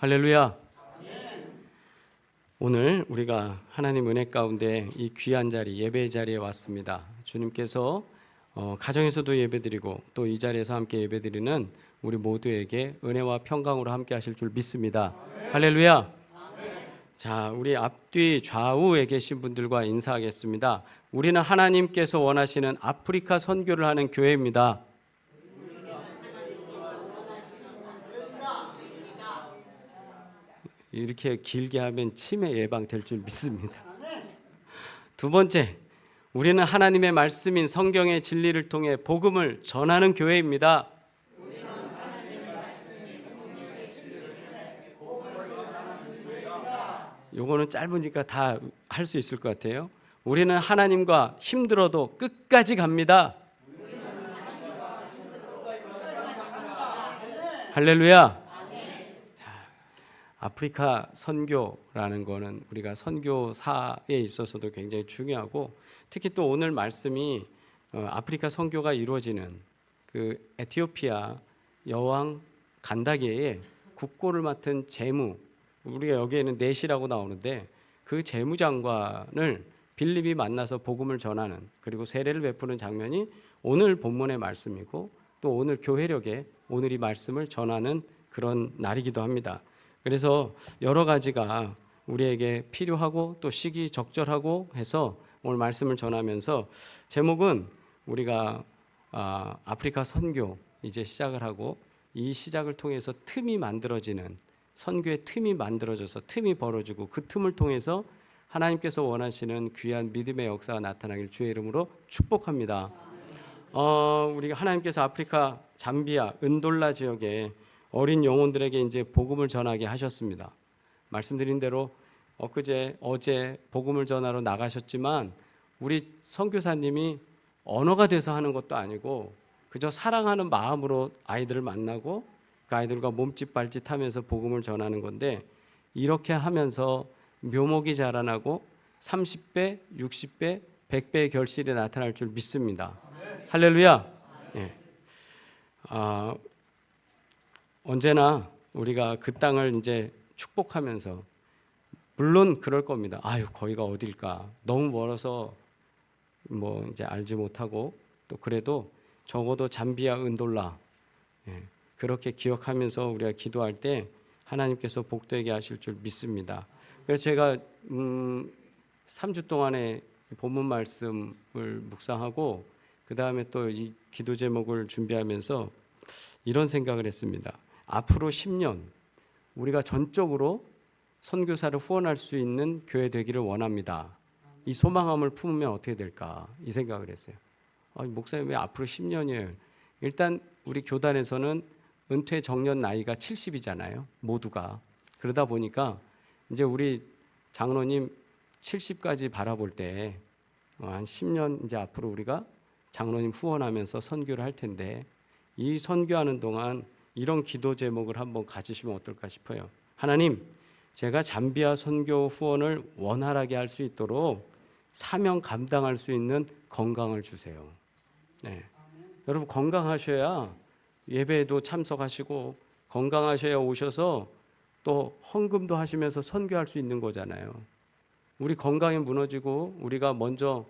할렐루야. 오늘 우리가 하나님 은혜 가운데 이 귀한 자리, 예배의 자리에 왔습니다. 주님께서 가정에서도 예배드리고 또 이 자리에서 함께 예배드리는 우리 모두에게 은혜와 평강으로 함께 하실 줄 믿습니다. 할렐루야. 자, 우리 앞뒤 좌우에 계신 분들과 인사하겠습니다. 우리는 하나님께서 원하시는 아프리카 선교를 하는 교회입니다. 이렇게 길게 하면 치매 예방될 줄 믿습니다. 두 번째, 우리는 하나님의 말씀인 성경의 진리를 통해 복음을 전하는 교회입니다. 요거는 짧으니까 다 할 수 있을 것 같아요. 우리는 하나님과 힘들어도 끝까지 갑니다. 할렐루야. 아프리카 선교라는 거는 우리가 선교사에 있어서도 굉장히 중요하고, 특히 또 오늘 말씀이 아프리카 선교가 이루어지는 그 에티오피아 여왕 간다게의 국고를 맡은 재무, 우리가 여기에는 넷이라고 나오는데 그 재무장관을 빌립이 만나서 복음을 전하는, 그리고 세례를 베푸는 장면이 오늘 본문의 말씀이고, 또 오늘 교회력에 오늘 이 말씀을 전하는 그런 날이기도 합니다. 그래서 여러 가지가 우리에게 필요하고 또 시기적절하고 해서 오늘 말씀을 전하면서, 제목은 우리가 아프리카 선교 이제 시작을 하고, 이 시작을 통해서 틈이 만들어지는, 선교의 틈이 만들어져서 틈이 벌어지고 그 틈을 통해서 하나님께서 원하시는 귀한 믿음의 역사가 나타나길 주의 이름으로 축복합니다. 우리가 하나님께서 아프리카 잠비아 은돌라 지역에 어린 영혼들에게 이제 복음을 전하게 하셨습니다. 말씀드린 대로 어제 복음을 전하러 나가셨지만 우리 선교사님이 언어가 돼서 하는 것도 아니고 그저 사랑하는 마음으로 아이들을 만나고 그 아이들과 몸짓 발짓 하면서 복음을 전하는 건데, 이렇게 하면서 묘목이 자라나고 30배, 60배, 100배의 결실이 나타날 줄 믿습니다. 할렐루야. 네. 언제나 우리가 그 땅을 이제 축복하면서, 물론 그럴 겁니다. 아유, 거기가 어딜까? 너무 멀어서 뭐 이제 알지 못하고, 또 그래도 적어도 잠비아 은돌라, 그렇게 기억하면서 우리가 기도할 때 하나님께서 복되게 하실 줄 믿습니다. 그래서 제가 3주 동안에 본문 말씀을 묵상하고 그 다음에 또 이 기도 제목을 준비하면서 이런 생각을 했습니다. 앞으로 10년 우리가 전적으로 선교사를 후원할 수 있는 교회 되기를 원합니다. 이 소망함을 품으면 어떻게 될까, 이 생각을 했어요. 목사님 왜 앞으로 10년이에요? 일단 우리 교단에서는 은퇴 정년 나이가 70이잖아요, 모두가. 그러다 보니까 이제 우리 장로님 70까지 바라볼 때 한 10년 이제 앞으로 우리가 장로님 후원하면서 선교를 할 텐데, 이 선교하는 동안 이런 기도 제목을 한번 가지시면 어떨까 싶어요. 하나님, 제가 잠비아 선교 후원을 원활하게 할 수 있도록 사명 감당할 수 있는 건강을 주세요. 네. 여러분, 건강하셔야 예배에도 참석하시고 건강하셔야 오셔서 또 헌금도 하시면서 선교할 수 있는 거잖아요. 우리 건강이 무너지고 우리가 먼저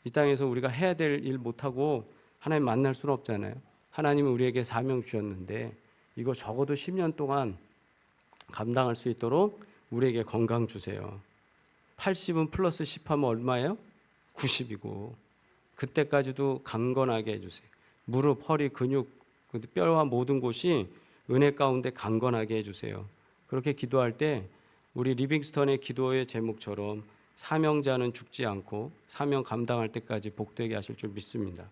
이 땅에서 우리가 해야 될 일 못하고 하나님 만날 수는 없잖아요. 하나님은 우리에게 사명 주셨는데 이거 적어도 10년 동안 감당할 수 있도록 우리에게 건강 주세요. 80은 플러스 10 하면 얼마예요? 90이고 그때까지도 강건하게 해주세요. 무릎, 허리, 근육, 뼈와 모든 곳이 은혜 가운데 강건하게 해주세요. 그렇게 기도할 때 우리 리빙스턴의 기도의 제목처럼 사명자는 죽지 않고 사명 감당할 때까지 복되게 하실 줄 믿습니다.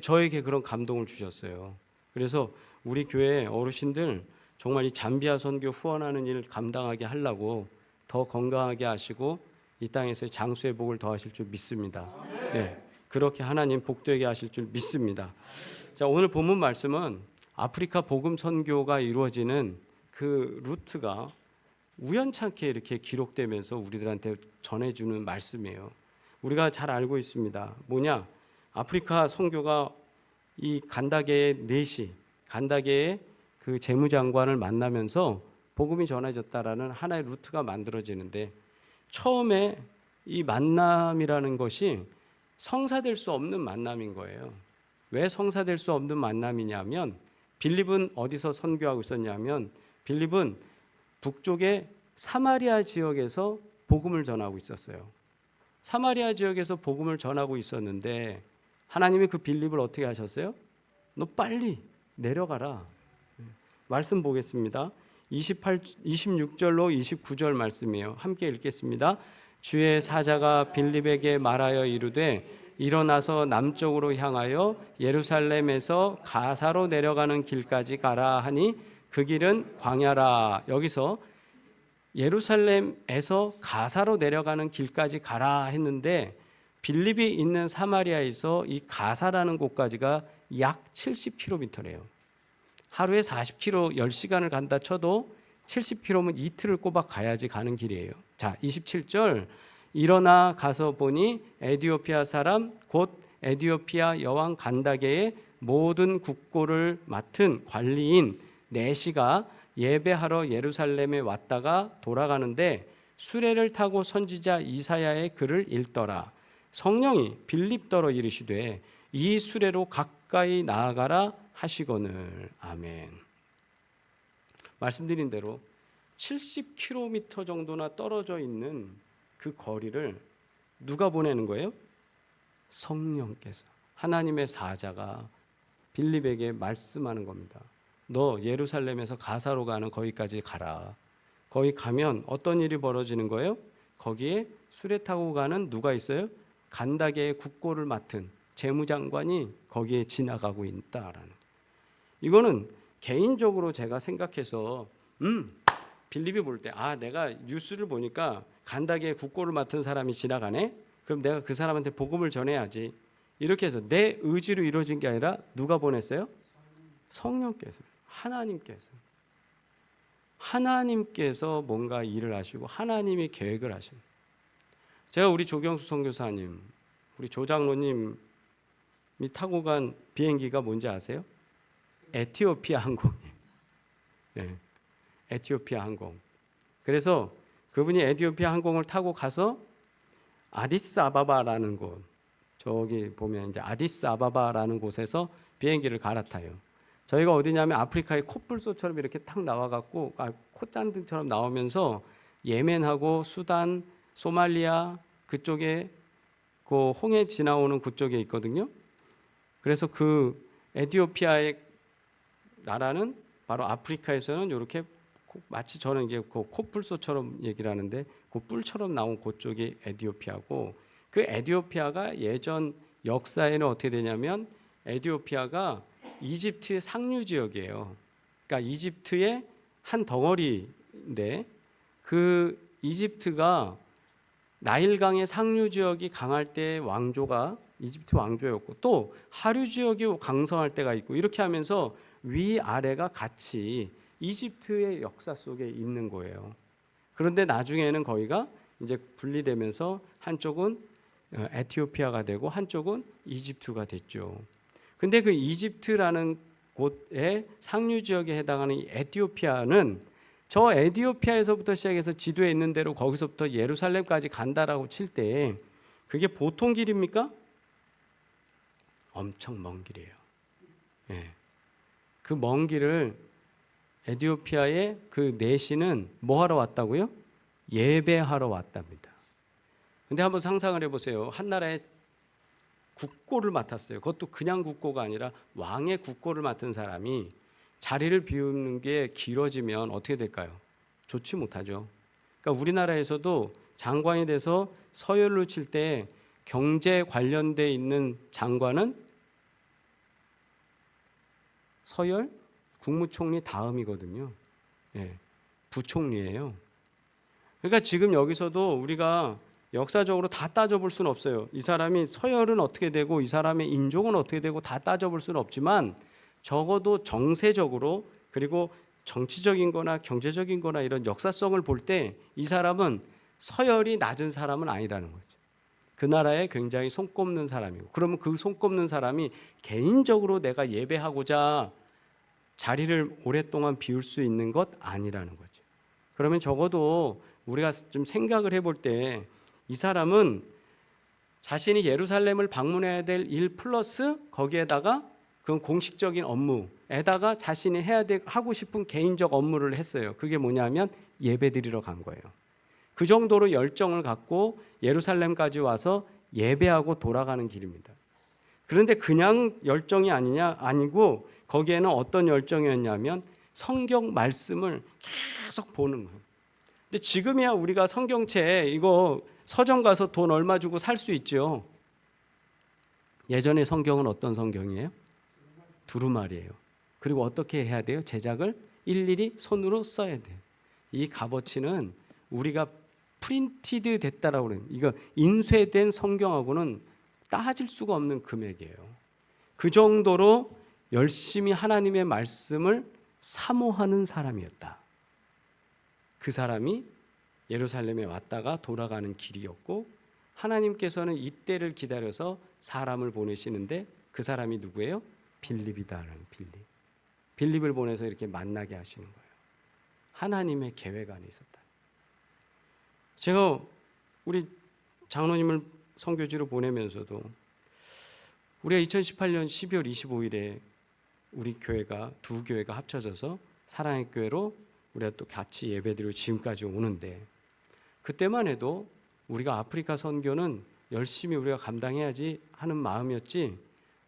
저에게 그런 감동을 주셨어요. 그래서 우리 교회 어르신들 정말 이 잠비아 선교 후원하는 일 감당하게 하려고 더 건강하게 하시고 이 땅에서의 장수의 복을 더하실 줄 믿습니다. 네, 그렇게 하나님 복되게 하실 줄 믿습니다. 자, 오늘 본문 말씀은 아프리카 복음 선교가 이루어지는 그 루트가 우연찮게 이렇게 기록되면서 우리들한테 전해주는 말씀이에요. 우리가 잘 알고 있습니다. 뭐냐? 아프리카 선교가 이 간다게의 넷이 간다게의 그 재무장관을 만나면서 복음이 전해졌다라는 하나의 루트가 만들어지는데, 처음에 이 만남이라는 것이 성사될 수 없는 만남인 거예요. 왜 성사될 수 없는 만남이냐면, 빌립은 어디서 선교하고 있었냐면, 빌립은 북쪽의 사마리아 지역에서 복음을 전하고 있었어요. 사마리아 지역에서 복음을 전하고 있었는데 하나님이 그 빌립을 어떻게 하셨어요? 너 빨리 내려가라. 말씀 보겠습니다. 26절로 29절 말씀이에요. 함께 읽겠습니다. 주의 사자가 빌립에게 말하여 이르되 일어나서 남쪽으로 향하여 예루살렘에서 가사로 내려가는 길까지 가라 하니 그 길은 광야라. 여기서 예루살렘에서 가사로 내려가는 길까지 가라 했는데, 빌립이 있는 사마리아에서 이 가사라는 곳까지가 약 70km래요. 하루에 40km 10시간을 간다 쳐도 70km면 이틀을 꼬박 가야지 가는 길이에요. 자, 27절. 일어나 가서 보니 에디오피아 사람 곧 에디오피아 여왕 간다게의 모든 국고를 맡은 관리인 네시가 예배하러 예루살렘에 왔다가 돌아가는데 수레를 타고 선지자 이사야의 글을 읽더라. 성령이 빌립더러 이르시되 이 수레로 가까이 나아가라 하시거늘. 아멘. 말씀드린 대로 70km 정도나 떨어져 있는 그 거리를 누가 보내는 거예요? 성령께서, 하나님의 사자가 빌립에게 말씀하는 겁니다. 너 예루살렘에서 가사로 가는 거기까지 가라. 거기 가면 어떤 일이 벌어지는 거예요? 거기에 수레 타고 가는 누가 있어요? 간다게의 국고를 맡은 재무장관이 거기에 지나가고 있다라는. 이거는 개인적으로 제가 생각해서 빌립이 볼 때, 내가 뉴스를 보니까 간다게의 국고를 맡은 사람이 지나가네? 그럼 내가 그 사람한테 복음을 전해야지. 이렇게 해서 내 의지로 이루어진 게 아니라 누가 보냈어요? 성령께서, 하나님께서 뭔가 일을 하시고 하나님이 계획을 하십니다. 제가 우리 조경수 선교사님, 우리 조장로님이 타고 간 비행기가 뭔지 아세요? 에티오피아 항공이에요. 네, 에티오피아 항공. 그래서 그분이 에티오피아 항공을 타고 가서 아디스아바바라는 곳, 저기 보면 이제 아디스아바바라는 곳에서 비행기를 갈아타요. 저희가 어디냐면 아프리카의 코뿔소처럼 이렇게 탁 나와갖고 콧잔등처럼 나오면서 예멘하고 수단, 소말리아 그쪽에 그 홍해 지나오는 그쪽에 있거든요. 그래서 그 에티오피아의 나라는 바로 아프리카에서는 이렇게 마치 저는 이제 그 코뿔소처럼 얘기를 하는데 그 뿔처럼 나온 그쪽이 에티오피아고, 그 에티오피아가 예전 역사에는 어떻게 되냐면 에티오피아가 이집트의 상류 지역이에요. 그러니까 이집트의 한 덩어리인데 그 이집트가 나일강의 상류 지역이 강할 때 왕조가 이집트 왕조였고, 또 하류 지역이 강성할 때가 있고, 이렇게 하면서 위아래가 같이 이집트의 역사 속에 있는 거예요. 그런데 나중에는 거기가 이제 분리되면서 한쪽은 에티오피아가 되고 한쪽은 이집트가 됐죠. 근데 그 이집트라는 곳의 상류 지역에 해당하는 이 에티오피아는 저 에티오피아에서부터 시작해서 지도에 있는 대로 거기서부터 예루살렘까지 간다라고 칠 때 그게 보통 길입니까? 엄청 먼 길이에요. 예. 그 먼 길을 에티오피아의 그 내시는 뭐 하러 왔다고요? 예배하러 왔답니다. 근데 한번 상상을 해보세요. 한 나라의 국고를 맡았어요. 그것도 그냥 국고가 아니라 왕의 국고를 맡은 사람이 자리를 비우는 게 길어지면 어떻게 될까요? 좋지 못하죠. 그러니까 우리나라에서도 장관이 돼서 서열로 칠 때 경제 관련돼 있는 장관은 서열 국무총리 다음이거든요. 예, 부총리예요. 그러니까 지금 여기서도 우리가 역사적으로 다 따져볼 수는 없어요. 이 사람이 서열은 어떻게 되고 이 사람의 인종은 어떻게 되고 다 따져볼 수는 없지만, 적어도 정세적으로 그리고 정치적인 거나 경제적인 거나 이런 역사성을 볼 때 이 사람은 서열이 낮은 사람은 아니라는 거죠. 그 나라에 굉장히 손꼽는 사람이고, 그러면 그 손꼽는 사람이 개인적으로 내가 예배하고자 자리를 오랫동안 비울 수 있는 것 아니라는 거죠. 그러면 적어도 우리가 좀 생각을 해볼 때 이 사람은 자신이 예루살렘을 방문해야 될 일 플러스 거기에다가 그 공식적인 업무에다가 자신이 하고 싶은 개인적 업무를 했어요. 그게 뭐냐면 예배드리러 간 거예요. 그 정도로 열정을 갖고 예루살렘까지 와서 예배하고 돌아가는 길입니다. 그런데 그냥 열정이 아니고 거기에는 어떤 열정이었냐면 성경 말씀을 계속 보는 거예요. 근데 지금이야 우리가 성경책 이거 서점 가서 돈 얼마 주고 살 수 있죠. 예전에 성경은 어떤 성경이에요? 두루마리예요. 그리고 어떻게 해야 돼요? 제작을 일일이 손으로 써야 돼요. 이 값어치는 우리가 프린티드 됐다라고 그래요. 이거 인쇄된 성경하고는 따질 수가 없는 금액이에요. 그 정도로 열심히 하나님의 말씀을 사모하는 사람이었다. 그 사람이 예루살렘에 왔다가 돌아가는 길이었고 하나님께서는 이때를 기다려서 사람을 보내시는데 그 사람이 누구예요? 빌립이다라는 빌립을 보내서 이렇게 만나게 하시는 거예요. 하나님의 계획 안에 있었다. 제가 우리 장로님을 선교지로 보내면서도 우리가 2018년 12월 25일에 우리 교회가 두 교회가 합쳐져서 사랑의 교회로 우리가 또 같이 예배드리고 지금까지 오는데 그때만 해도 우리가 아프리카 선교는 열심히 우리가 감당해야지 하는 마음이었지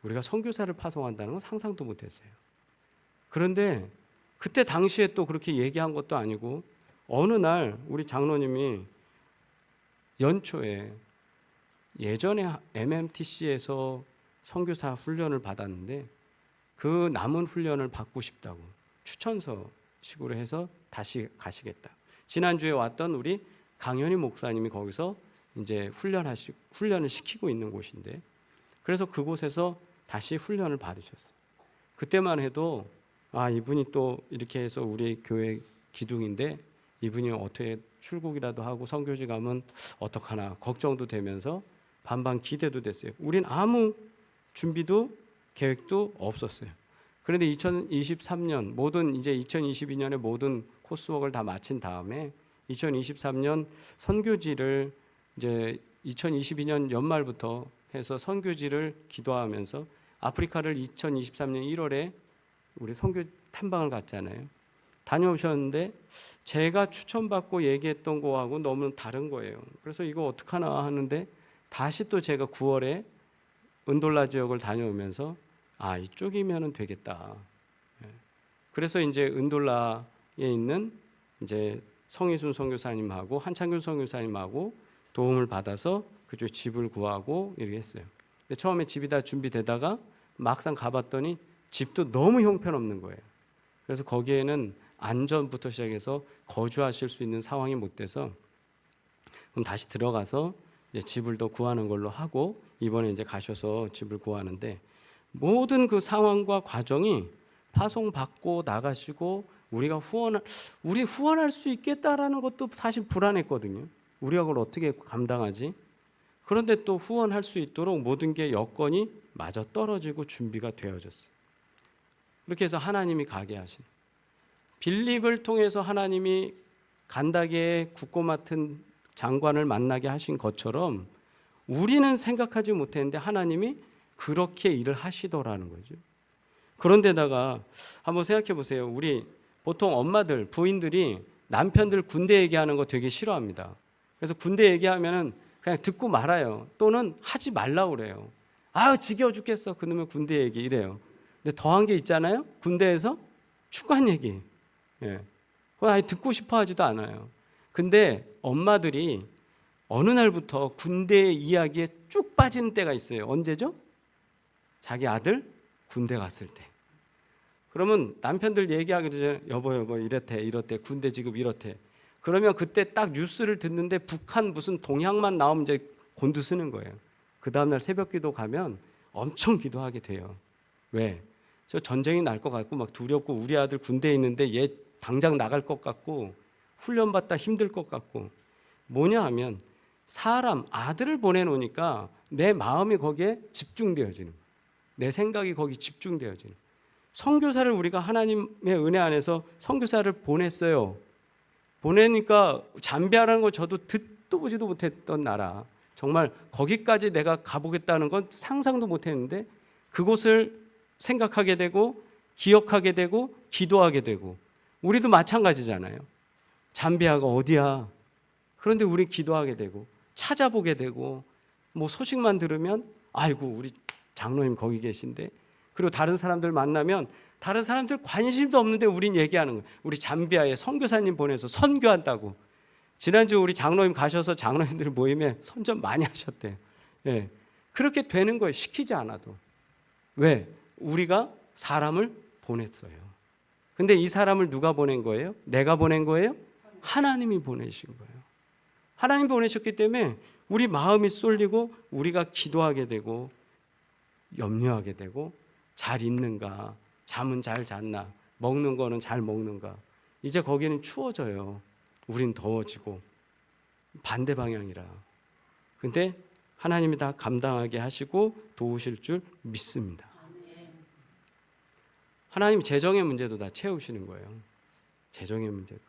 우리가 선교사를 파송한다는 건 상상도 못했어요. 그런데 그때 당시에 또 그렇게 얘기한 것도 아니고 어느 날 우리 장로님이 연초에 예전에 MMTC에서 선교사 훈련을 받았는데 그 남은 훈련을 받고 싶다고 추천서 식으로 해서 다시 가시겠다. 지난주에 왔던 우리 강현희 목사님이 거기서 이제 훈련을 시키고 있는 곳인데 그래서 그곳에서 다시 훈련을 받으셨어요. 그때만 해도 이분이 또 이렇게 해서 우리 교회 기둥인데 이분이 어떻게 출국이라도 하고 선교지 가면 어떡하나 걱정도 되면서 반반 기대도 됐어요. 우린 아무 준비도 계획도 없었어요. 그런데 2023년 이제 2022년에 모든 코스웍을 다 마친 다음에 2023년 선교지를 이제 2022년 연말부터 해서 선교지를 기도하면서 아프리카를 2023년 1월에 우리 선교 탐방을 갔잖아요. 다녀오셨는데 제가 추천받고 얘기했던 거하고 너무 다른 거예요. 그래서 이거 어떡하나 하는데 다시 또 제가 9월에 은돌라 지역을 다녀오면서 이쪽이면은 되겠다. 그래서 이제 은돌라에 있는 이제 성희순 선교사님하고 한창균 선교사님하고 도움을 받아서 그쪽 집을 구하고 이렇게 했어요. 근데 처음에 집이 다 준비되다가 막상 가봤더니 집도 너무 형편없는 거예요. 그래서 거기에는 안전부터 시작해서 거주하실 수 있는 상황이 못 돼서 그럼 다시 들어가서 이제 집을 더 구하는 걸로 하고 이번에 이제 가셔서 집을 구하는데 모든 그 상황과 과정이 파송받고 나가시고 우리 후원할 수 있겠다라는 것도 사실 불안했거든요. 우리가 그걸 어떻게 감당하지? 그런데 또 후원할 수 있도록 모든 게 여건이 맞아 떨어지고 준비가 되어졌어요. 그렇게 해서 하나님이 가게 하신 빌립을 통해서 하나님이 간다게의 국고 맡은 장관을 만나게 하신 것처럼 우리는 생각하지 못했는데 하나님이 그렇게 일을 하시더라는 거죠. 그런데다가 한번 생각해 보세요. 우리 보통 엄마들, 부인들이 남편들 군대 얘기하는 거 되게 싫어합니다. 그래서 군대 얘기하면은 그냥 듣고 말아요. 또는 하지 말라고 그래요. 지겨워 죽겠어. 그놈의 군대 얘기 이래요. 근데 더한 게 있잖아요. 군대에서 축구한 얘기. 그건 아예 듣고 싶어 하지도 않아요. 근데 엄마들이 어느 날부터 군대 이야기에 쭉 빠지는 때가 있어요. 언제죠? 자기 아들 군대 갔을 때. 그러면 남편들 얘기하기도 전에 여보 이렇대 군대 지금 이렇대. 그러면 그때 딱 뉴스를 듣는데 북한 무슨 동향만 나오면 이제 곤두 쓰는 거예요. 그 다음날 새벽기도 가면 엄청 기도하게 돼요. 왜? 저 전쟁이 날 것 같고 막 두렵고 우리 아들 군대에 있는데 얘 당장 나갈 것 같고 훈련받다 힘들 것 같고 뭐냐 하면 사람 아들을 보내놓으니까 내 마음이 거기에 집중되어지는 거예요. 내 생각이 거기 집중되어지는 거예요. 선교사를 우리가 하나님의 은혜 안에서 선교사를 보냈어요. 보내니까 잠비아라는 거 저도 듣도 보지도 못했던 나라, 정말 거기까지 내가 가보겠다는 건 상상도 못했는데 그곳을 생각하게 되고 기억하게 되고 기도하게 되고, 우리도 마찬가지잖아요. 잠비아가 어디야? 그런데 우리 기도하게 되고 찾아보게 되고, 뭐 소식만 들으면 아이고 우리 장로님 거기 계신데, 그리고 다른 사람들 만나면 다른 사람들 관심도 없는데 우린 얘기하는 거예요. 우리 잠비아에 선교사님 보내서 선교한다고. 지난주 우리 장로님 가셔서 장로님들 모임에 선전 많이 하셨대요. 예. 그렇게 되는 거예요. 시키지 않아도. 왜? 우리가 사람을 보냈어요. 근데 이 사람을 누가 보낸 거예요? 내가 보낸 거예요? 하나님이 보내신 거예요. 하나님 보내셨기 때문에 우리 마음이 쏠리고 우리가 기도하게 되고 염려하게 되고, 잘 있는가, 잠은 잘 잤나, 먹는 거는 잘 먹는가. 이제 거기는 추워져요. 우린 더워지고 반대 방향이라. 근데 하나님이 다 감당하게 하시고 도우실 줄 믿습니다. 하나님 재정의 문제도 다 채우시는 거예요. 재정의 문제도.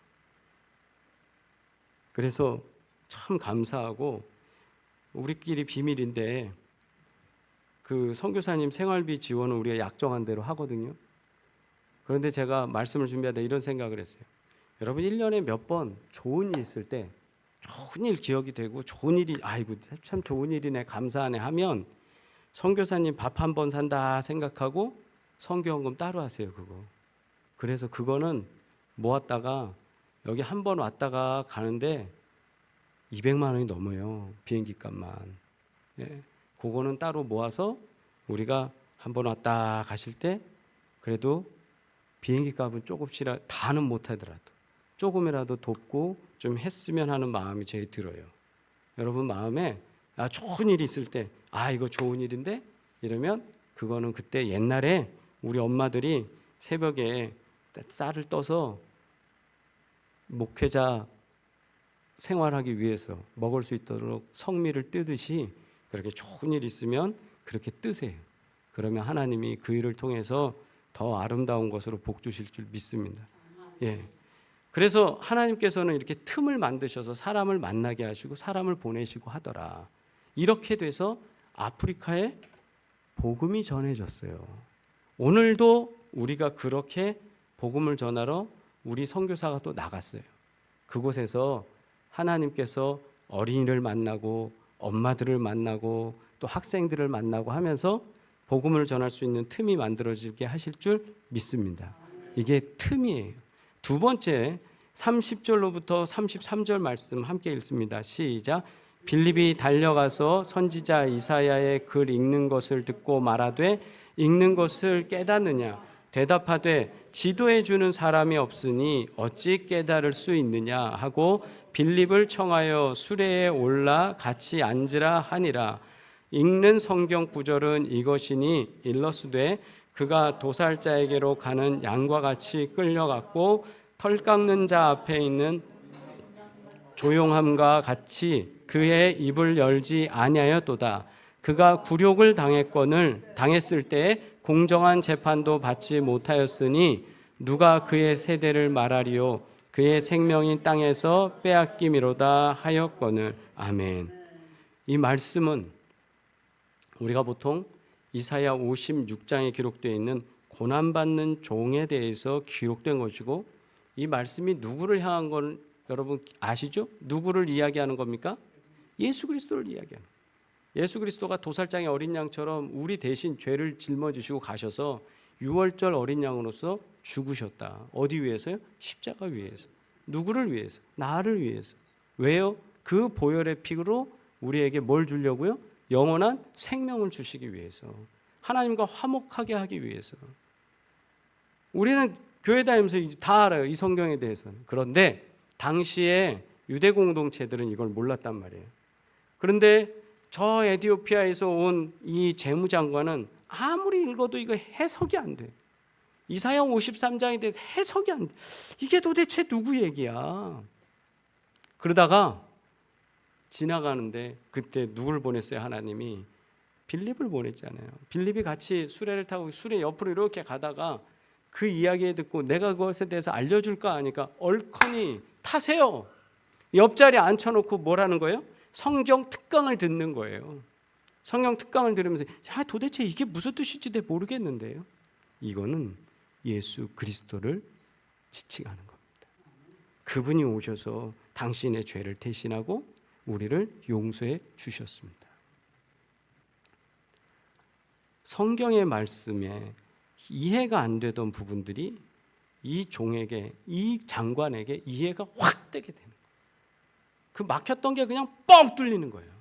그래서 참 감사하고, 우리끼리 비밀인데 그 선교사님 생활비 지원은 우리가 약정한 대로 하거든요. 그런데 제가 말씀을 준비하다 이런 생각을 했어요. 여러분 1년에 몇 번 좋은 일 있을 때, 좋은 일 기억이 되고 좋은 일이 아이고 참 좋은 일이네 감사하네 하면 선교사님 밥 한 번 산다 생각하고 선교헌금 따로 하세요. 그거. 그래서 그거는 모았다가 여기 한 번 왔다가 가는데 200만 원이 넘어요. 비행기 값만. 예. 그거는 따로 모아서 우리가 한 번 왔다 가실 때 그래도 비행기 값은 조금씩이라도, 다는 못하더라도 조금이라도 돕고 좀 했으면 하는 마음이 제일 들어요. 여러분 마음에 좋은 일이 있을 때 이거 좋은 일인데 이러면, 그거는 그때 옛날에 우리 엄마들이 새벽에 쌀을 떠서 목회자 생활하기 위해서 먹을 수 있도록 성미를 뜨듯이 그렇게 좋은 일 있으면 그렇게 뜨세요. 그러면 하나님이 그 일을 통해서 더 아름다운 것으로 복 주실 줄 믿습니다. 예. 그래서 하나님께서는 이렇게 틈을 만드셔서 사람을 만나게 하시고 사람을 보내시고 하더라. 이렇게 돼서 아프리카에 복음이 전해졌어요. 오늘도 우리가 그렇게 복음을 전하러 우리 선교사가 또 나갔어요. 그곳에서 하나님께서 어린이를 만나고 엄마들을 만나고 또 학생들을 만나고 하면서 복음을 전할 수 있는 틈이 만들어지게 하실 줄 믿습니다. 이게 틈이에요. 두 번째, 30절로부터 33절 말씀 함께 읽습니다. 시작. 빌립이 달려가서 선지자 이사야의 글 읽는 것을 듣고 말하되 읽는 것을 깨닫느냐? 대답하되 지도해 주는 사람이 없으니 어찌 깨달을 수 있느냐 하고 빌립을 청하여 수레에 올라 같이 앉으라 하니라. 읽는 성경 구절은 이것이니 일러스되 그가 도살자에게로 가는 양과 같이 끌려갔고 털 깎는 자 앞에 있는 조용함과 같이 그의 입을 열지 아니하였도다. 그가 굴욕을 당했을 때 공정한 재판도 받지 못하였으니 누가 그의 세대를 말하리요? 그의 생명이 땅에서 빼앗김이로다 하였거늘. 아멘. 이 말씀은 우리가 보통 이사야 56장에 기록되어 있는 고난받는 종에 대해서 기록된 것이고, 이 말씀이 누구를 향한 건 여러분 아시죠? 누구를 이야기하는 겁니까? 예수 그리스도를 이야기하는 거예요. 예수 그리스도가 도살장의 어린 양처럼 우리 대신 죄를 짊어지시고 가셔서 유월절 어린 양으로서 죽으셨다. 어디 위해서요? 십자가 위해서. 누구를 위해서? 나를 위해서. 왜요? 그 보혈의 피로 우리에게 뭘 주려고요? 영원한 생명을 주시기 위해서. 하나님과 화목하게 하기 위해서. 우리는 교회 다니면서 다 알아요. 이 성경에 대해서는. 그런데 당시에 유대 공동체들은 이걸 몰랐단 말이에요. 그런데 저 에티오피아에서 온 이 재무장관은 아무리 읽어도 이거 해석이 안 돼. 이사야 53장에 대해서 해석이 안 돼. 이게 도대체 누구 얘기야? 그러다가 지나가는데 그때 누굴 보냈어요? 하나님이 빌립을 보냈잖아요. 빌립이 같이 수레를 타고 수레 옆으로 이렇게 가다가 그 이야기 듣고 내가 그것에 대해서 알려줄까 하니까 얼커니 타세요. 옆자리에 앉혀놓고 뭐라는 거예요? 성경 특강을 듣는 거예요. 성경 특강을 들으면서 도대체 이게 무슨 뜻인지 내가 모르겠는데요. 이거는 예수 그리스도를 지칭하는 겁니다. 그분이 오셔서 당신의 죄를 대신하고 우리를 용서해 주셨습니다. 성경의 말씀에 이해가 안 되던 부분들이 이 종에게, 이 장관에게 이해가 확 되게 되는 거예요. 그 막혔던 게 그냥 뻥 뚫리는 거예요.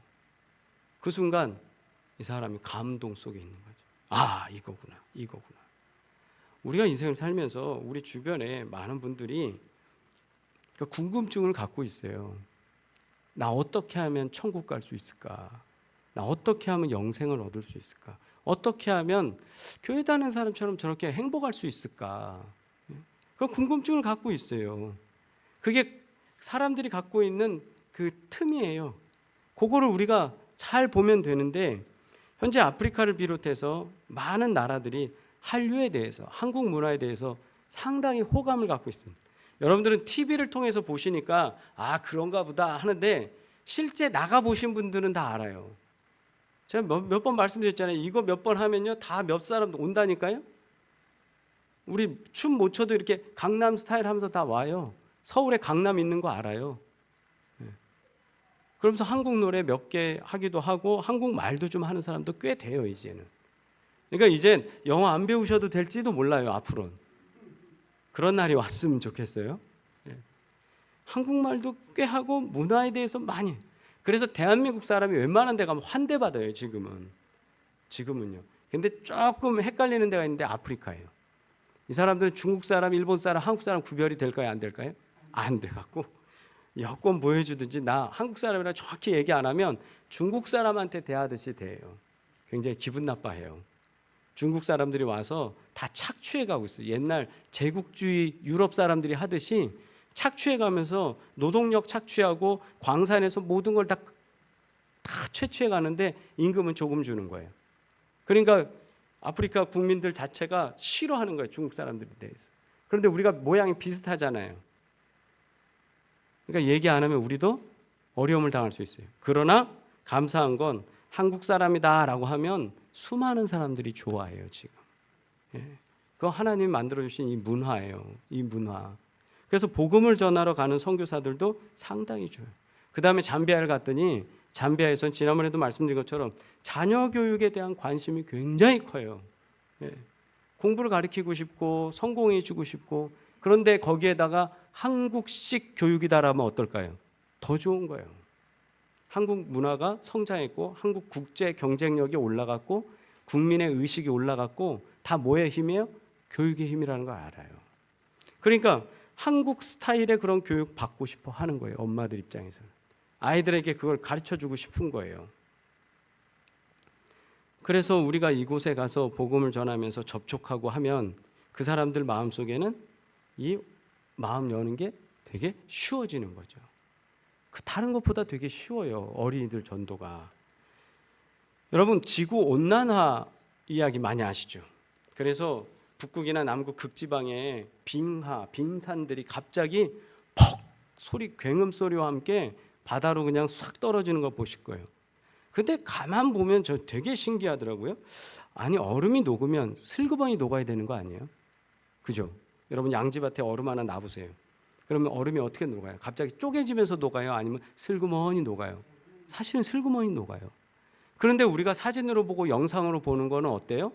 그 순간 이 사람이 감동 속에 있는 거죠. 아, 이거구나, 이거구나. 우리가 인생을 살면서 우리 주변에 많은 분들이 궁금증을 갖고 있어요. 나 어떻게 하면 천국 갈 수 있을까? 나 어떻게 하면 영생을 얻을 수 있을까? 어떻게 하면 교회 다니는 사람처럼 저렇게 행복할 수 있을까? 그 궁금증을 갖고 있어요. 그게 사람들이 갖고 있는 그 틈이에요. 그거를 우리가 잘 보면 되는데, 현재 아프리카를 비롯해서 많은 나라들이 한류에 대해서, 한국 문화에 대해서 상당히 호감을 갖고 있습니다. 여러분들은 TV를 통해서 보시니까 아, 그런가 보다 하는데 실제 나가 보신 분들은 다 알아요. 제가 몇 번 말씀드렸잖아요. 이거 몇 번 하면요 다 몇 사람 온다니까요. 우리 춤 못 춰도 이렇게 강남 스타일 하면서 다 와요. 서울에 강남 있는 거 알아요. 그러면서 한국 노래 몇 개 하기도 하고 한국 말도 좀 하는 사람도 꽤 돼요 이제는. 그러니까 이젠 영어 안 배우셔도 될지도 몰라요 앞으로는. 그런 날이 왔으면 좋겠어요. 한국말도 꽤 하고 문화에 대해서 많이. 그래서 대한민국 사람이 웬만한 데 가면 환대받아요 지금은요. 근데 조금 헷갈리는 데가 있는데 아프리카예요. 이 사람들은 중국 사람, 일본 사람, 한국 사람 구별이 될까요? 안 될까요? 안 돼갖고 여권 보여주든지 나 한국 사람이라 정확히 얘기 안 하면 중국 사람한테 대하듯이 대해요. 굉장히 기분 나빠해요. 중국 사람들이 와서 다 착취해 가고 있어요. 옛날 제국주의 유럽 사람들이 하듯이 착취해 가면서 노동력 착취하고 광산에서 모든 걸 다 채취해 가는데 임금은 조금 주는 거예요. 그러니까 아프리카 국민들 자체가 싫어하는 거예요. 중국 사람들에 대해서. 그런데 우리가 모양이 비슷하잖아요. 그러니까 얘기 안 하면 우리도 어려움을 당할 수 있어요. 그러나 감사한 건 한국 사람이다라고 하면 수많은 사람들이 좋아해요 지금. 그거 하나님이 만들어주신 이 문화예요. 이 문화. 그래서 복음을 전하러 가는 선교사들도 상당히 좋아요. 그 다음에 잠비아를 갔더니 잠비아에선 지난번에도 말씀드린 것처럼 자녀 교육에 대한 관심이 굉장히 커요. 공부를 가르치고 싶고 성공해 주고 싶고. 그런데 거기에다가 한국식 교육이다라면 어떨까요? 더 좋은 거예요. 한국 문화가 성장했고 한국 국제 경쟁력이 올라갔고 국민의 의식이 올라갔고 다 뭐의 힘이에요? 교육의 힘이라는 걸 알아요. 그러니까 한국 스타일의 그런 교육 받고 싶어 하는 거예요. 엄마들 입장에서는. 아이들에게 그걸 가르쳐주고 싶은 거예요. 그래서 우리가 이곳에 가서 복음을 전하면서 접촉하고 하면 그 사람들 마음속에는 이 마음 여는 게 되게 쉬워지는 거죠. 그 다른 것보다 되게 쉬워요. 어린이들 전도가. 여러분 지구온난화 이야기 많이 아시죠? 그래서 북극이나 남극 극지방에 빙산들이 갑자기 퍽 소리 굉음 소리와 함께 바다로 그냥 싹 떨어지는 거 보실 거예요. 근데 가만 보면 저 되게 신기하더라고요. 아니 얼음이 녹으면 슬그머니 녹아야 되는 거 아니에요? 그죠? 여러분 양지밭에 얼음 하나 놔보세요. 그러면 얼음이 어떻게 녹아요? 갑자기 쪼개지면서 녹아요? 아니면 슬그머니 녹아요? 사실은 슬그머니 녹아요. 그런데 우리가 사진으로 보고 영상으로 보는 거는 어때요?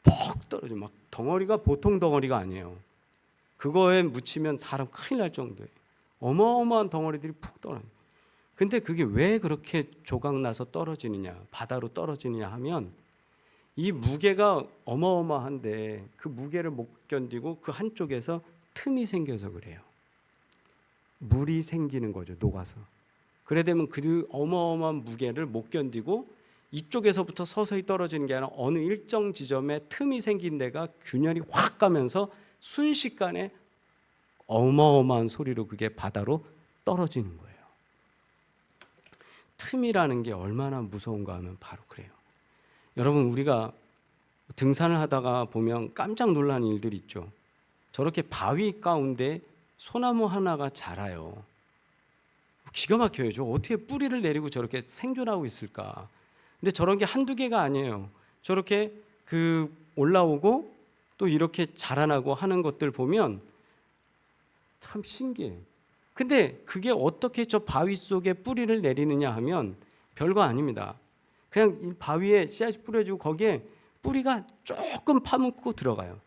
퍽 떨어져. 막 덩어리가 보통 덩어리가 아니에요. 그거에 묻히면 사람 큰일 날 정도예요. 어마어마한 덩어리들이 푹 떨어져요. 근데 그게 왜 그렇게 조각나서 떨어지느냐, 바다로 떨어지느냐 하면 이 무게가 어마어마한데 그 무게를 못 견디고 그 한쪽에서 틈이 생겨서 그래요. 물이 생기는 거죠, 녹아서. 그래 되면 그 어마어마한 무게를 못 견디고 이쪽에서부터 서서히 떨어지는 게 아니라 어느 일정 지점에 틈이 생긴 데가 균열이 확 가면서 순식간에 어마어마한 소리로 그게 바다로 떨어지는 거예요. 틈이라는 게 얼마나 무서운가 하면 바로 그래요. 여러분 우리가 등산을 하다가 보면 깜짝 놀라는 일들이 있죠. 저렇게 바위 가운데 소나무 하나가 자라요. 기가 막혀요. 저 어떻게 뿌리를 내리고 저렇게 생존하고 있을까? 근데 저런 게 한두 개가 아니에요. 저렇게 올라오고 또 이렇게 자라나고 하는 것들 보면 참 신기해요. 근데 그게 어떻게 저 바위 속에 뿌리를 내리느냐 하면 별거 아닙니다. 그냥 이 바위에 씨앗이 뿌려지고 거기에 뿌리가 조금 파묻고 들어가요.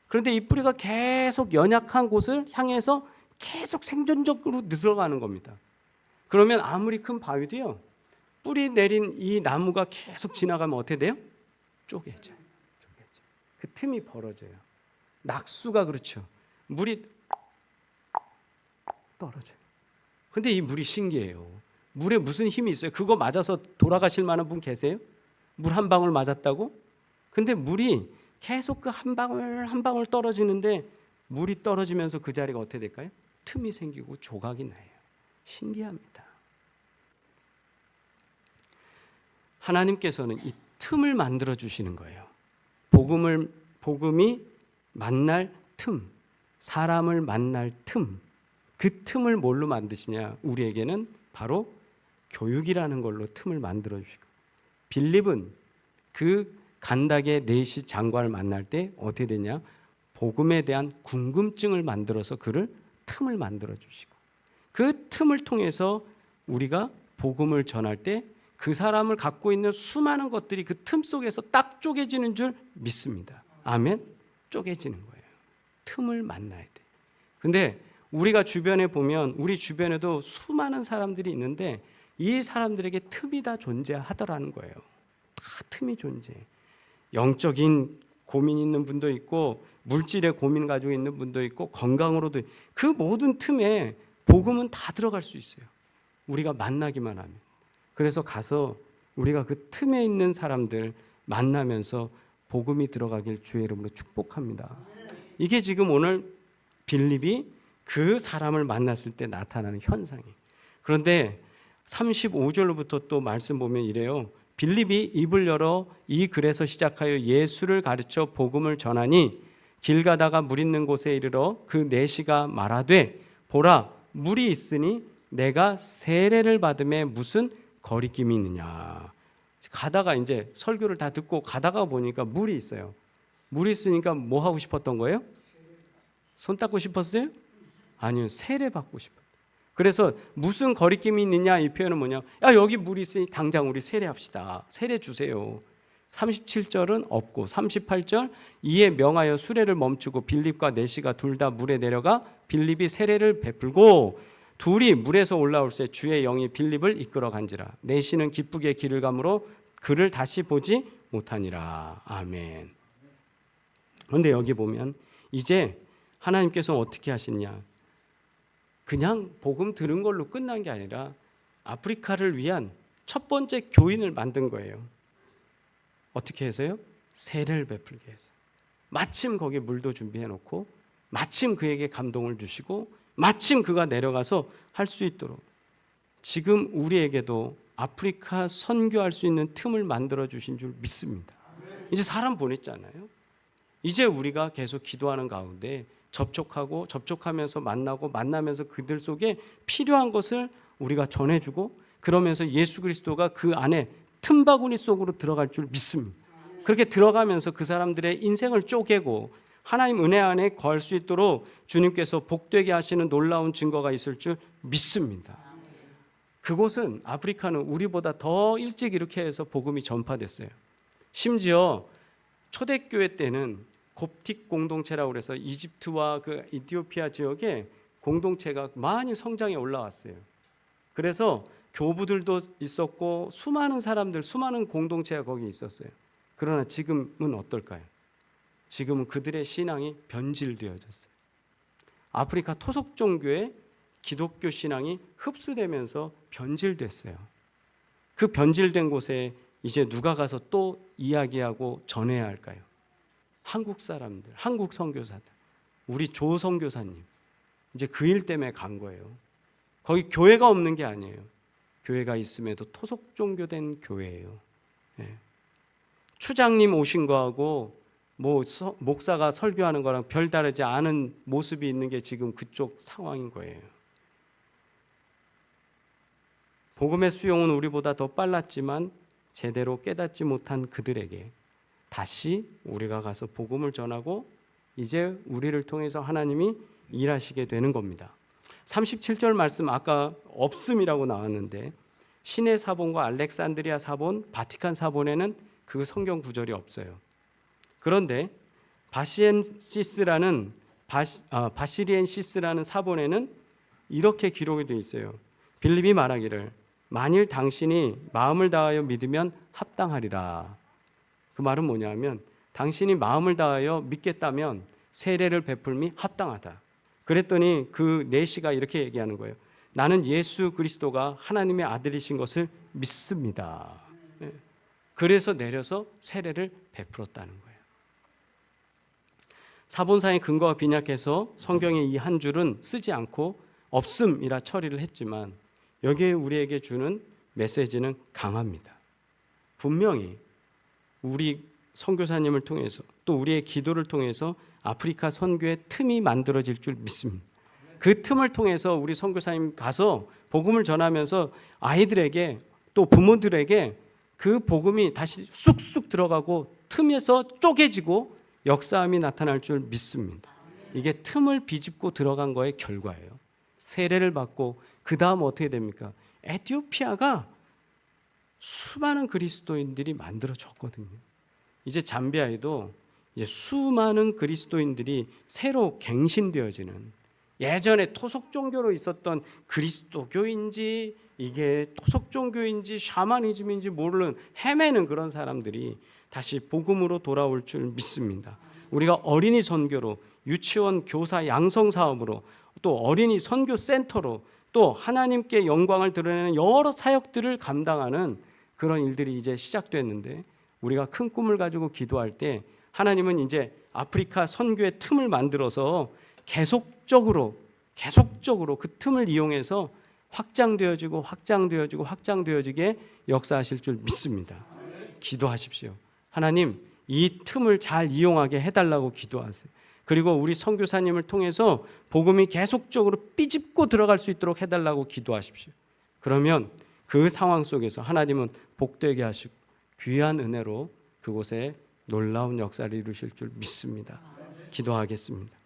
그런데 이 뿌리가 계속 연약한 곳을 향해서 계속 생존적으로 들어가는 겁니다. 그러면 아무리 큰 바위도요, 뿌리 내린 이 나무가 계속 지나가면 어떻게 돼요? 쪼개져요. 그 틈이 벌어져요. 낙수가 그렇죠. 물이 떨어져요. 근데 이 물이 신기해요. 물에 무슨 힘이 있어요? 그거 맞아서 돌아가실 만한 분 계세요? 물 한 방울 맞았다고? 근데 물이 계속 그 한 방울 한 방울 떨어지는데 물이 떨어지면서 그 자리가 어떻게 될까요? 틈이 생기고 조각이 나요. 신기합니다. 하나님께서는 이 틈을 만들어 주시는 거예요. 복음이 만날 틈, 사람을 만날 틈, 그 틈을 뭘로 만드시냐? 우리에게는 바로 교육이라는 걸로 틈을 만들어 주시고, 빌립은 그 간닥의 네시 장관을 만날 때 어떻게 되냐? 복음에 대한 궁금증을 만들어서 그를 틈을 만들어 주시고, 그 틈을 통해서 우리가 복음을 전할 때 그 사람을 갖고 있는 수많은 것들이 그 틈 속에서 딱 쪼개지는 줄 믿습니다. 아멘? 쪼개지는 거예요. 틈을 만나야 돼. 근데 우리가 주변에 보면 우리 주변에도 수많은 사람들이 있는데 이 사람들에게 틈이 다 존재하더라는 거예요. 다 틈이 존재해. 영적인 고민 있는 분도 있고 물질의 고민 가지고 있는 분도 있고 건강으로도, 그 모든 틈에 복음은 다 들어갈 수 있어요. 우리가 만나기만 하면. 그래서 가서 우리가 그 틈에 있는 사람들 만나면서 복음이 들어가길 주의 이름으로 축복합니다. 이게 지금 오늘 빌립이 그 사람을 만났을 때 나타나는 현상이에요. 그런데 35절로부터 또 말씀 보면 이래요. 빌립이 입을 열어 이 글에서 시작하여 예수를 가르쳐 복음을 전하니 길 가다가 물 있는 곳에 이르러 그 내시가 말하되 보라 물이 있으니 내가 세례를 받음에 무슨 거리낌이 있느냐. 가다가 이제 설교를 다 듣고 가다가 보니까 물이 있어요. 물이 있으니까 뭐 하고 싶었던 거예요? 손 닦고 싶었어요? 아니요, 세례 받고 싶어요. 그래서 무슨 거리낌이 있느냐 이 표현은 뭐냐? 야, 여기 물이 있으니 당장 우리 세례합시다. 세례 주세요. 37절은 없고 38절 이에 명하여 수레를 멈추고 빌립과 네시가 둘 다 물에 내려가 빌립이 세례를 베풀고 둘이 물에서 올라올새 주의 영이 빌립을 이끌어 간지라. 네시는 기쁘게 길을 가므로 그를 다시 보지 못하니라. 아멘. 그런데 여기 보면 이제 하나님께서 어떻게 하시냐? 그냥 복음 들은 걸로 끝난 게 아니라 아프리카를 위한 첫 번째 교인을 만든 거예요. 어떻게 해서요? 세례를 베풀게 해서. 마침 거기에 물도 준비해 놓고 마침 그에게 감동을 주시고 마침 그가 내려가서 할 수 있도록 지금 우리에게도 아프리카 선교할 수 있는 틈을 만들어 주신 줄 믿습니다. 이제 사람 보냈잖아요. 이제 우리가 계속 기도하는 가운데 접촉하면서 만나면서 그들 속에 필요한 것을 우리가 전해주고 그러면서 예수 그리스도가 그 안에 틈바구니 속으로 들어갈 줄 믿습니다. 그렇게 들어가면서 그 사람들의 인생을 쪼개고 하나님 은혜 안에 거할 수 있도록 주님께서 복되게 하시는 놀라운 증거가 있을 줄 믿습니다. 그곳은 아프리카는 우리보다 더 일찍 이렇게 해서 복음이 전파됐어요. 심지어 초대교회 때는 곱틱 공동체라고 해서 이집트와 그 이티오피아 지역에 공동체가 많이 성장해 올라왔어요. 그래서 교부들도 있었고 수많은 사람들, 수많은 공동체가 거기 있었어요. 그러나 지금은 어떨까요? 지금은 그들의 신앙이 변질되어졌어요. 아프리카 토속 종교의 기독교 신앙이 흡수되면서 변질됐어요. 그 변질된 곳에 이제 누가 가서 또 이야기하고 전해야 할까요? 한국 사람들, 한국 선교사들, 우리 조 선교사님, 이제 그 일 때문에 간 거예요. 거기 교회가 없는 게 아니에요. 교회가 있음에도 토속 종교된 교회예요. 네. 추장님 오신 거하고 목사가 설교하는 거랑 별다르지 않은 모습이 있는 게 지금 그쪽 상황인 거예요. 복음의 수용은 우리보다 더 빨랐지만 제대로 깨닫지 못한 그들에게 다시 우리가 가서 복음을 전하고 이제 우리를 통해서 하나님이 일하시게 되는 겁니다. 37절 말씀 아까 없음이라고 나왔는데 시내 사본과 알렉산드리아 사본, 바티칸 사본에는 그 성경 구절이 없어요. 그런데 바시리엔시스라는 사본에는 이렇게 기록이 되어 있어요. 빌립이 말하기를 만일 당신이 마음을 다하여 믿으면 합당하리라. 그 말은 뭐냐면 당신이 마음을 다하여 믿겠다면 세례를 베풀미 합당하다. 그랬더니 그 내시가 이렇게 얘기하는 거예요. 나는 예수 그리스도가 하나님의 아들이신 것을 믿습니다. 그래서 내려서 세례를 베풀었다는 거예요. 사본상의 근거가 빈약해서 성경의 이 한 줄은 쓰지 않고 없음이라 처리를 했지만 여기에 우리에게 주는 메시지는 강합니다. 분명히 우리 선교사님을 통해서 또 우리의 기도를 통해서 아프리카 선교의 틈이 만들어질 줄 믿습니다. 그 틈을 통해서 우리 선교사님 가서 복음을 전하면서 아이들에게 또 부모들에게 그 복음이 다시 쑥쑥 들어가고 틈에서 쪼개지고 역사함이 나타날 줄 믿습니다. 이게 틈을 비집고 들어간 거의 결과예요. 세례를 받고 그 다음 어떻게 됩니까? 에티오피아가 수많은 그리스도인들이 만들어졌거든요. 이제 잠비아에도 이제 수많은 그리스도인들이 새로 갱신되어지는, 예전에 토속 종교로 있었던 그리스도교인지 이게 토속 종교인지 샤머니즘인지 모르는 헤매는 그런 사람들이 다시 복음으로 돌아올 줄 믿습니다. 우리가 어린이 선교로, 유치원 교사 양성 사업으로, 또 어린이 선교 센터로, 또 하나님께 영광을 드러내는 여러 사역들을 감당하는 그런 일들이 이제 시작됐는데, 우리가 큰 꿈을 가지고 기도할 때 하나님은 이제 아프리카 선교의 틈을 만들어서 계속적으로 그 틈을 이용해서 확장되어지게 역사하실 줄 믿습니다. 기도하십시오. 하나님, 이 틈을 잘 이용하게 해달라고 기도하세요. 그리고 우리 선교사님을 통해서 복음이 계속적으로 삐집고 들어갈 수 있도록 해달라고 기도하십시오. 그러면 그 상황 속에서 하나님은 복되게 하시고 귀한 은혜로 그곳에 놀라운 역사를 이루실 줄 믿습니다. 기도하겠습니다.